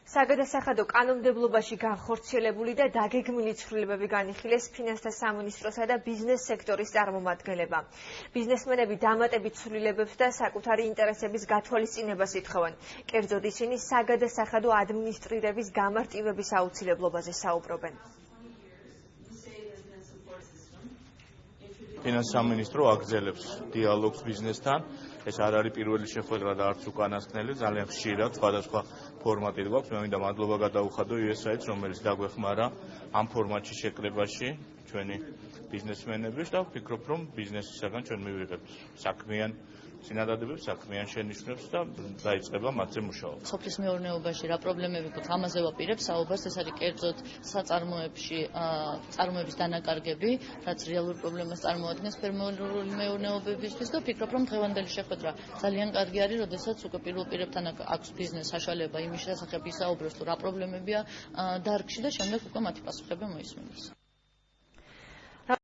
საგადასახადო კანონმდებლობაში განხორციელებული და დაგეგმილი ცვლილებები განიხილეს ფინანსთა სამინისტროსა და ბიზნეს სექტორის წარმომადგენლებმა. ბიზნესმენები დამატებით ცვლილებებს და საკუთარი ინტერესების გათვალისწინებას ითხოვენ. კერძოდ ისინი საგადასახადო ადმინისტრირების გამარტივების აუცილებლობაზე საუბრობენ. ფინანსთა სამინისტრო აგრძელებს დიალოგს ბიზნესთან. ეს არ არის პირველი შეხვედრა და არც უკანასკნელი, ძალიან ხშირად სხვადასხვა ფორმატით გვაქვს. მე მინდა მადლობა გადაუხადო USAID-ს, რომელიც დაგვეხმარა ამ ფორმატში შეკრებაში ჩვენი ბიზნესმენების და ვფიქრობ, რომ ბიზნესისაგან ჩვენ მივიღებთ საქმიან წინადადებებს, საქმიან შენიშვნებს და დაიწყება მათზე მუშაობა. სოფლის მეურნეობაში რა პრობლემები გვაქვს, ამაზე ვაპირებ საუბარს, ეს არის კერძოდ საწარმოებში წარმოების დანაკარგები, რაც რეალურ პრობლემას წარმოადგენს ფერმერული მეურნეობებისთვის და ვფიქრობ, რომ დღევანდელი შეხვედრა ძალიან კარგი არის, როდესაც უკვე პირველ პირებთან აქვს ბიზნეს საშუალება იმის შესახებ ისაუბროს, თუ რა პრობლემებია დარგში და შემდეგ უკვე მათი პასუხები მოისმინოს.